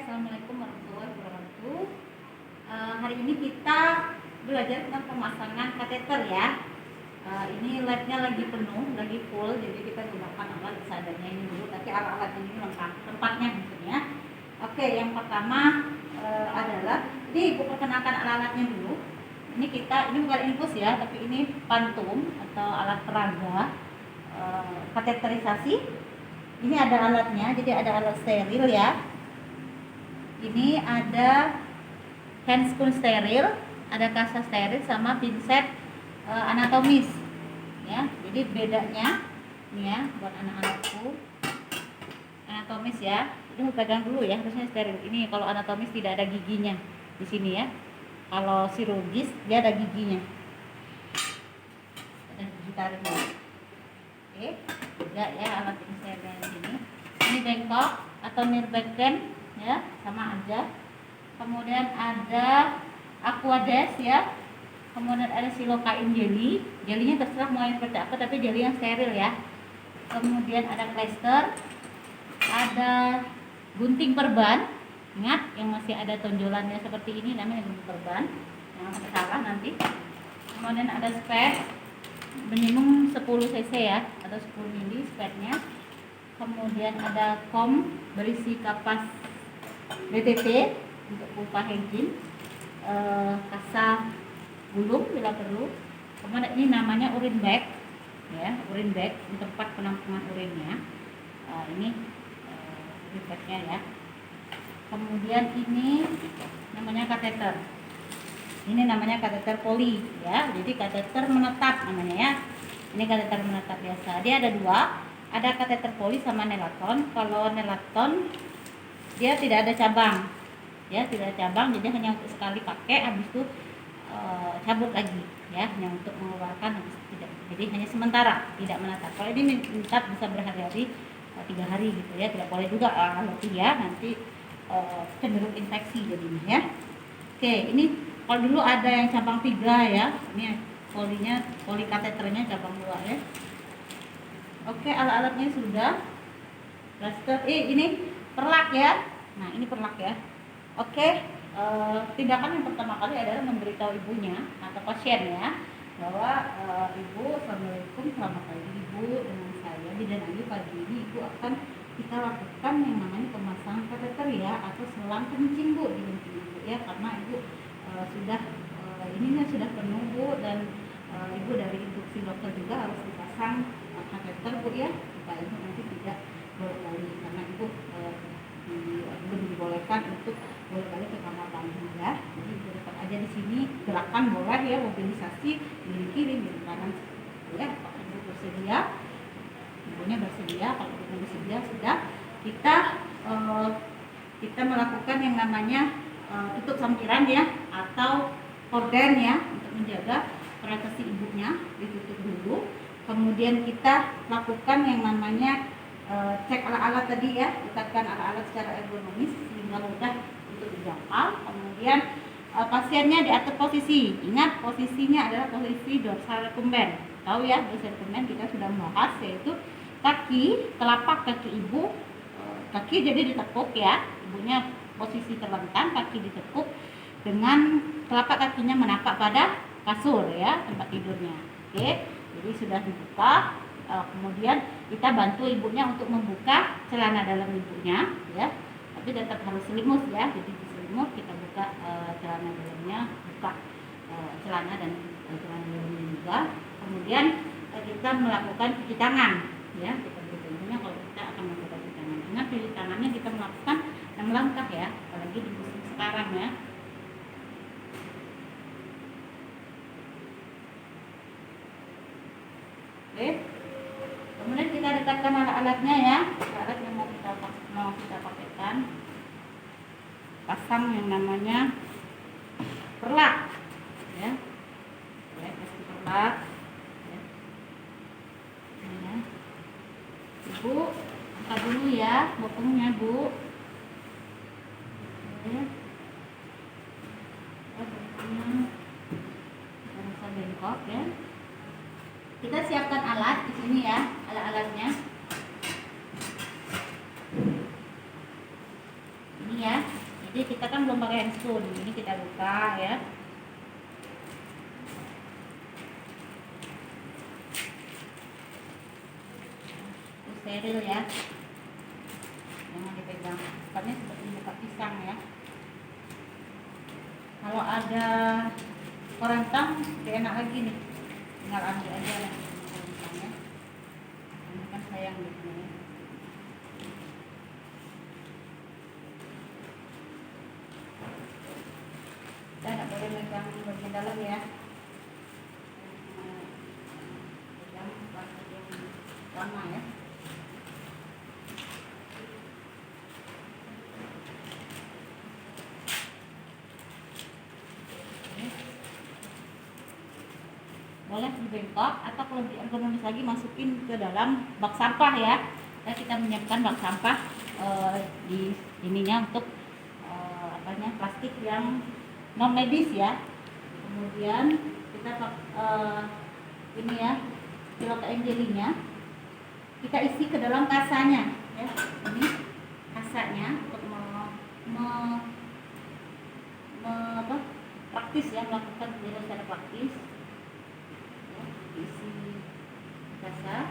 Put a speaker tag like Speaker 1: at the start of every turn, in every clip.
Speaker 1: Assalamualaikum warahmatullahi wabarakatuh. Hari ini kita belajar tentang pemasangan kateter ya. Ini labnya lagi penuh, lagi full, jadi kita gunakan alat seadanya ini dulu. Tapi alat-alat ini lengkap tempatnya maksudnya. Oke, yang pertama adalah ini ibu perkenalkan alat-alatnya dulu. Ini bukan infus ya, tapi ini pantum atau alat peraga kateterisasi. Ini ada alatnya, jadi ada alat steril ya. Ini ada hand spoon steril, ada kasa steril sama pinset anatomis ya. Jadi bedanya ini ya buat anak-anakku, anatomis ya. Ini pegang dulu ya, harusnya steril. Ini kalau anatomis tidak ada giginya di sini ya. Kalau chirurgis dia ada giginya. Ada gigi taringnya. Oke, beda ya alat ini steril di sini. Ini bengkok atau nirbacken ya, sama aja. Kemudian ada aquades ya. Kemudian ada silokain jelly. Jelinya terserah mau yang seperti apa, tapi jeli yang steril ya. Kemudian ada plester, ada gunting perban. Ingat yang masih ada tonjolannya seperti ini namanya gunting perban. Jangan sampai salah nanti. Kemudian ada spade minimum 10 cc ya, atau 10 mili spade-nya. Kemudian ada kom berisi kapas BTP untuk pulpa hygiene, kasa gulung bila perlu. Kemudian ini namanya urine bag ya, urine bag di tempat penampungan urinnya. Ini urine bagnya ya. Kemudian ini namanya kateter. Ini namanya kateter poli ya, jadi kateter menetap namanya ya. Ini kateter menetap biasa. Dia ada dua, ada kateter poli sama nelaton. Kalau nelaton dia tidak ada cabang ya, tidak ada cabang, jadi hanya untuk sekali pakai, habis itu cabut lagi ya, hanya untuk mengeluarkan, habis itu tidak, jadi hanya sementara, tidak menetap. Kalau ini menetap bisa berhari-hari, 3 hari gitu ya, tidak boleh juga lebih ya, nanti cenderung infeksi jadinya ya. Oke, ini kalau dulu ada yang cabang 3 ya, ini polinya, poli kateternya cabang 2 ya. Oke, alat-alatnya sudah. Plaster, ini perlak ya. Nah, ini perlak ya. Oke, tindakan yang pertama kali adalah memberitahu ibunya atau pasien ya, bahwa ibu, assalamualaikum, selamat pagi ibu, dengan saya Bidan Ayu. Pagi ini ibu akan kita lakukan yang namanya pemasangan kateter ya, atau selang kencing bu di kencing ibu ya, karena ibu sudah ininya sudah penuh bu, dan ibu dari instruksi dokter juga harus dipasang kateter bu ya, supaya ibu nanti tidak bolak-balik, karena ibu belum dibolehkan untuk bolak-balik ke kamar mandi ya. Jadi ibu tetap aja di sini, gerakan boleh ya, mobilisasi kiri kiri kiri kanan ya. Kalau ibu bersedia, ibunya bersedia, kalau ibu bersedia sudah kita melakukan yang namanya tutup sampiran ya, atau korden ya, untuk menjaga privasi ibunya, ditutup dulu. Kemudian kita lakukan yang namanya cek alat-alat tadi ya, letakkan alat-alat secara ergonomis sehingga mudah untuk dijangkau. Kemudian pasiennya diatur posisi. Ingat posisinya adalah posisi dorsal recumbens. Tahu ya, dorsal recumbens kita sudah membahas, yaitu kaki, telapak kaki ibu, kaki jadi ditekuk ya, ibunya posisi terlentang, kaki ditekuk dengan telapak kakinya menapak pada kasur ya, tempat tidurnya. Oke, jadi sudah dibuka. Kemudian kita bantu ibunya untuk membuka celana dalam ibunya ya, tapi tetap harus selimut ya, jadi diselimut, kita buka celana dalamnya, buka celana dan celana dalamnya juga. Kemudian kita melakukan cuci tangan ya, kita beritahunya kalau kita akan melakukan cuci tangan. Ingat, cuci tangannya kita melakukan 6 langkah ya, apalagi di musim sekarang ya. Oke. Kemudian kita letakkan alat-alatnya ya, alat yang mau kita pakaikan. Pasang yang namanya perlak ya, kasih perlak ya. Ya. Ibu angkat dulu ya bokongnya bu ya. Bokongnya rasa bengkok ya. Kita siapkan alat di sini ya, alat-alatnya. Ini ya. Jadi kita kan belum pakai handscoon, ini kita buka ya. Itu steril ya, jangan dipegang, bukannya seperti buka pisang ya. Kalau ada korantang lebih enak lagi nih, tinggal ambil aja lah korantangnya. Ini kan sayang gitu ya. Kita nggak boleh megang bagian dalam ya, pegang bagian lama ya. Boleh dibengkok atau kalau lebih ergonomis lagi masukin ke dalam bak sampah ya. Kita menyiapkan bak sampah di ininya untuk plastik yang non medis ya. Kemudian kita ini ya, silokain jelinya kita isi ke dalam kasanya ya. Ini kasanya untuk praktis ya, melakukan penjelasan secara praktis. Isi kasa,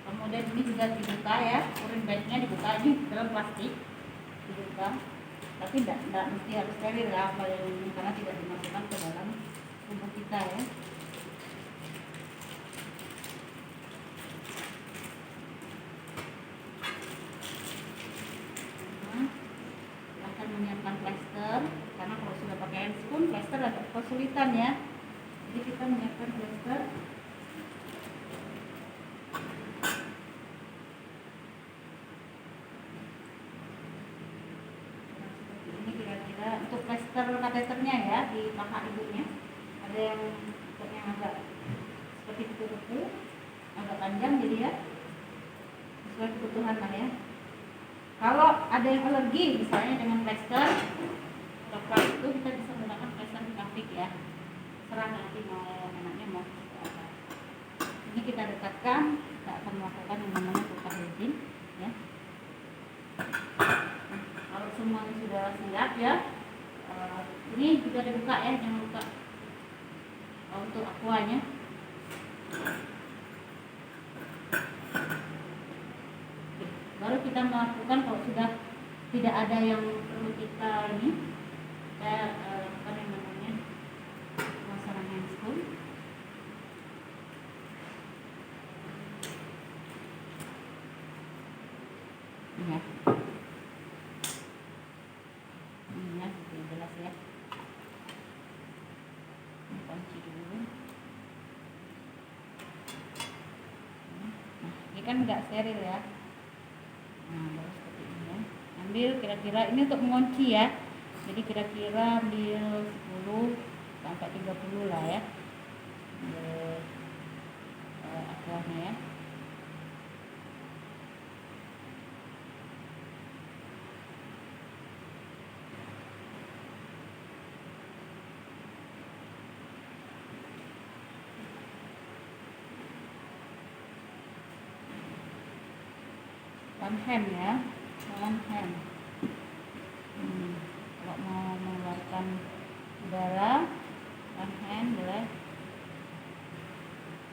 Speaker 1: kemudian ini juga dibuka ya, urin bagnya dibuka, ini dalam plastik dibuka, tapi tidak mesti harus steril ya, karena tidak dimasukkan ke dalam tubuh kita ya. Akan menyiapkan plester, karena kalau sudah pakai handscoon plester agak kesulitan ya. Jadi kita menyiapkan plester. Ini kira-kira untuk plester kateternya ya, di paha ibunya. Ada yang bentuknya agak seperti kuku-kuku, agak panjang jadi ya, sesuai kebutuhan lah ya. Kalau ada yang alergi misalnya dengan plester coklat itu, kita bisa menggunakan plester plastik ya. Serah nanti mau enaknya mau apa. Ini kita dekatkan, kita akan melakukan yang namanya tukar rezin ya. Kalau semuanya sudah siap ya, ini juga dibuka ya, jangan lupa untuk aquanya. Baru kita melakukan, kalau sudah tidak ada yang perlu kita ini, kita lakukan yang namanya pemasangan handscoon. Ya. Ini ya, lebih jelas ya. Ini kunci dulu. Nah, ini kan nggak steril ya. Nah, baru seperti ini ya. Ambil kira-kira ini untuk mengunci ya. Jadi kira-kira ambil 10 sampai 30 lah ya. Ambil aquanya ya. One hand ya, one hand. Kalau mau mengeluarkan udara, one hand boleh.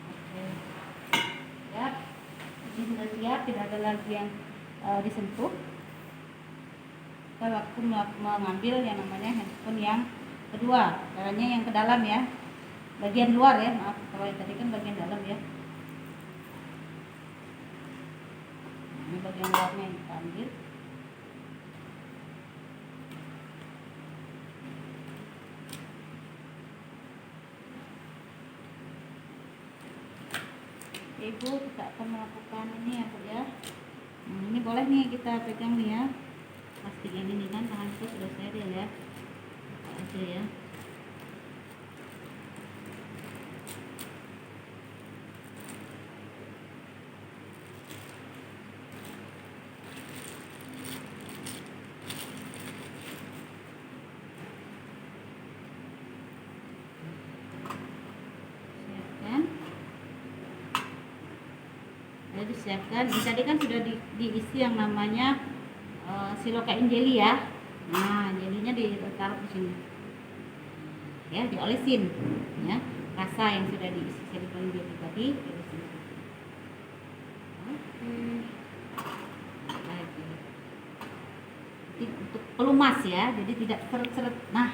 Speaker 1: Oke, siap. Ini sudah siap, tidak ada lagi yang disentuh. Kita waktu mengambil yang namanya handphone yang kedua, caranya yang ke dalam ya, bagian luar ya, maaf, kalau yang tadi kan bagian dalam ya. Ini bagian luarnya yang kita ambil. Ibu, kita akan melakukan ini ya Bu ya. Ini boleh nih kita pegang nih ya, plastik ini nih kan, tanganku sudah steril ya, buka aja ya. Disiapkan. Ini tadi kan sudah diisi yang namanya silokain jelly ya. Nah, jelinya ditaruh di sini. Ya, diolesin ya. Rasa yang sudah diisi silokain jelly tadi diolesin. Oke. Lagi. Untuk pelumas ya, jadi tidak seret-seret. Nah,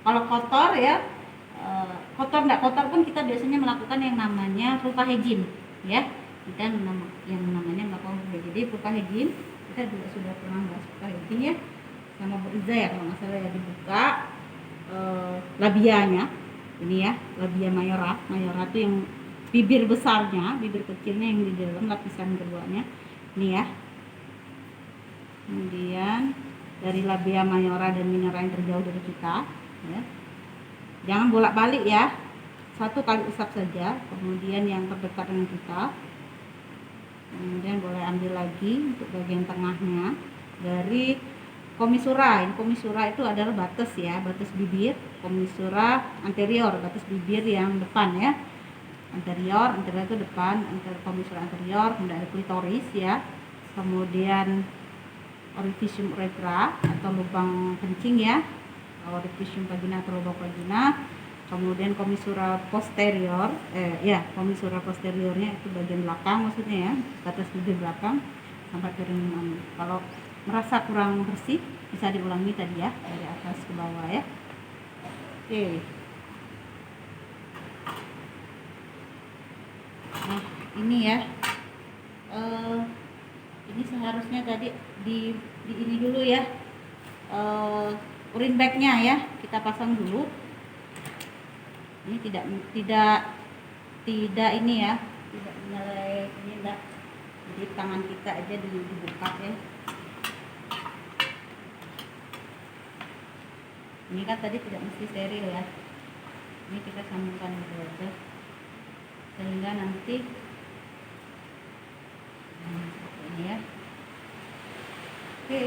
Speaker 1: kalau kotor ya, kotor nggak kotor pun kita biasanya melakukan yang namanya vulva hygiene ya. Kita yang namanya melakukan vulva hygiene. Jadi vulva hygiene kita juga sudah pernah bahas vulva hygiene ya sama Bu Iza ya, kalau nggak salah ya. Dibuka labianya ini ya, labia mayora. Mayora itu yang bibir besarnya, bibir kecilnya yang di dalam lapisan keduanya ini ya. Kemudian dari labia mayora dan minora yang terjauh dari kita ya. Jangan bolak-balik ya, 1 kali usap saja. Kemudian yang terdekat dengan kita, kemudian boleh ambil lagi untuk bagian tengahnya dari komisura. Ini komisura itu adalah batas ya, batas bibir. Komisura anterior, batas bibir yang depan ya. Anterior itu depan, komisura anterior. Kemudian ada klitoris ya. Kemudian orificium uretra atau lubang kencing ya, orificium vagina atau lubang vagina. Kemudian komisura posterior, komisura posteriornya itu bagian belakang maksudnya ya, batas bibir belakang sampai perineum. Kalau merasa kurang bersih bisa diulangi tadi ya, dari atas ke bawah ya. Oke. Nah ini ya, ini seharusnya tadi di ini dulu ya, urin bagnya ya kita pasang dulu. Ini tidak ini ya, tidak menyalai ini enggak. Jadi tangan kita aja dibuka ya. Ini kan tadi tidak mesti steril ya. Ini kita sambungkan dulu aja sehingga nanti seperti ini ya. Oke.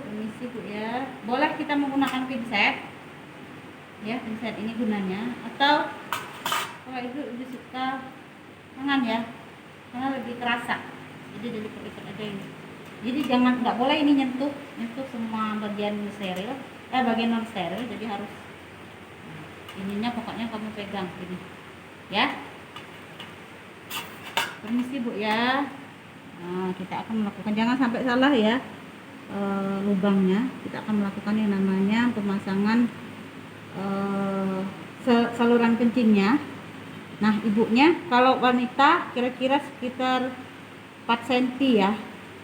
Speaker 1: Permisi Bu ya, boleh kita menggunakan pinset ya, pinset ini gunanya, atau kalau itu lebih suka tangan ya, karena lebih terasa. Jadi dari ikat aja ini. Jadi jangan, nggak boleh ini nyentuh semua bagian steril, bagian non steril. Jadi harus ininya pokoknya kamu pegang ini ya. Permisi Bu ya. Nah, kita akan melakukan, jangan sampai salah ya. Lubangnya kita akan melakukan yang namanya pemasangan saluran kencingnya. Nah ibunya kalau wanita kira-kira sekitar 4 cm ya,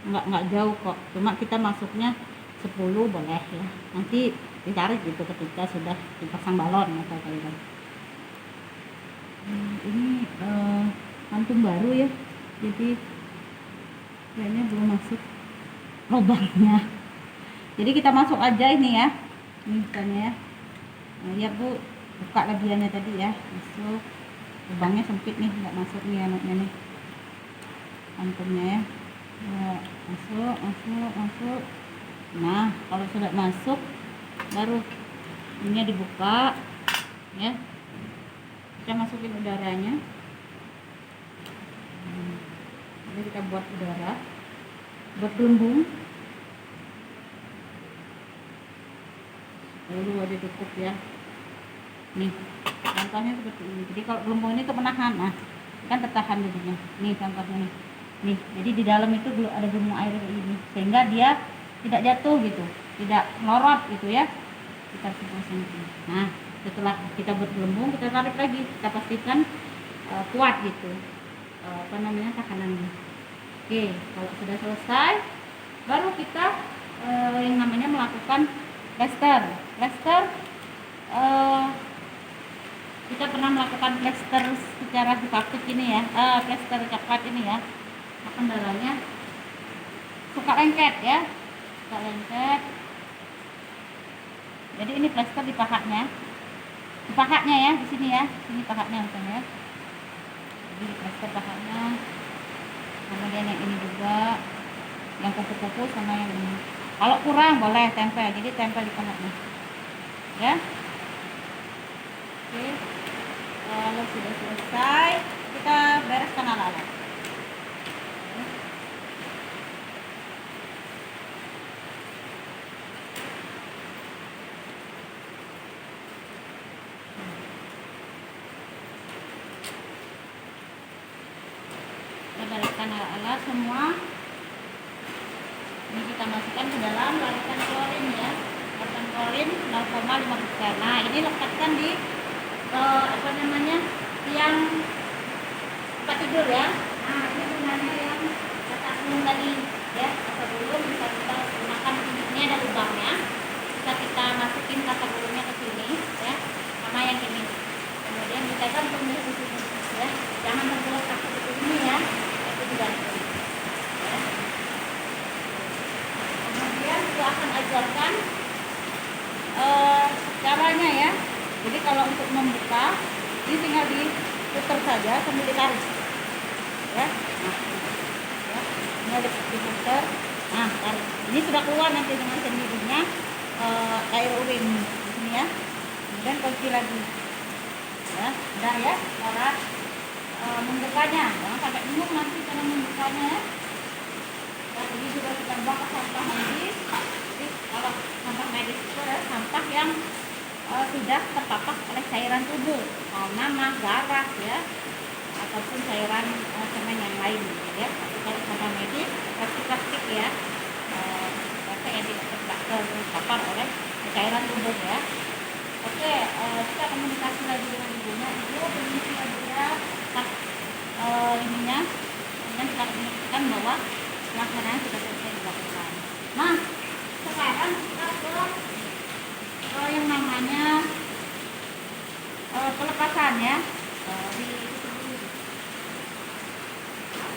Speaker 1: nggak jauh kok, cuma kita masuknya 10 boleh ya, nanti ditarik gitu ketika sudah dipasang balon atau kayak ini kantung baru ya, jadi kayaknya belum masuk lubangnya. Jadi kita masuk aja ini ya, ini misalnya ya. Nah, ya Bu, buka labiannya tadi ya, masuk. Lubangnya sempit nih, nggak masuk nih anaknya nih, kantumnya ya. Ya, masuk. Nah kalau sudah masuk baru ini dibuka ya, kita masukin udaranya. Jadi kita buat udara, buat gelembung dulu aja cukup ya. Nih contohnya seperti ini. Jadi kalau gelembung ini tuh menahan, nah kan tertahan jadinya. Nih contohnya nih, jadi di dalam itu belum ada gelembung air ini, sehingga dia tidak jatuh gitu, tidak melorot gitu ya. Kita 10 cm. Nah setelah kita buat gelembung, kita tarik lagi, kita pastikan kuat gitu, tekanannya. Oke, kalau sudah selesai baru kita yang namanya melakukan plester. Kita pernah melakukan plester secara dipaktik ini ya, plester coklat ini ya. Makan darahnya suka lengket ya, Jadi ini plester di pahanya. Pahanya ya, di sini ya, ini pahanya misalnya. Jadi plaster pahanya. Kemudian yang ini juga, yang kuku-kuku sama yang ini. Kalau kurang boleh tempel, jadi tempel di pahanya. Ya. Oke. Kalau sudah selesai, kita bereskan alat-alat. Bereskan alat-alat semua. Ini kita masukkan ke dalam larutan klorin ya, larutan klorin 0,5%. Nah ini letakkan di apa namanya, yang tempat tidur ya. Nah ini sebenarnya yang kata belum tadi ya, kata belum bisa kita gunakan, ini ada lubangnya, bisa kita masukin kata belumnya ke sini ya, sama yang ini. Kemudian kita kan tumis di sini ya, jangan terbuat kaki di sini ya, itu juga ya. Kemudian kita akan ajarkan caranya ya. Jadi kalau untuk membuka ini tinggal diputar saja sambil ditarik ya. Nah, ya, tinggal diputar. Nah, tarik. Ini sudah keluar nanti dengan sendirinya air urin di sini ya. Kemudian kunci lagi ya. Udah ya cara membukanya. Jangan sampai bingung nanti cara membukanya ya. Ini juga kita buang ke sampah medis. Jadi kalau sampah medis itu adalah sampah yang sudah terpapar oleh cairan tubuh, mau nama, darah ya, ataupun cairan semen yang lain ya. Tapi kalau sampah medis, plastik ya, plastik yang tidak terpapar oleh cairan tubuh ya. Oke, kita komunikasi lagi dengan ibunya. Ibu permisi ya, ininya, kemudian kita komunikasikan bahwa pelaksanaan sudah selesai dilakukan. Nah, sekarang kita ke yang namanya pelepasan ya, di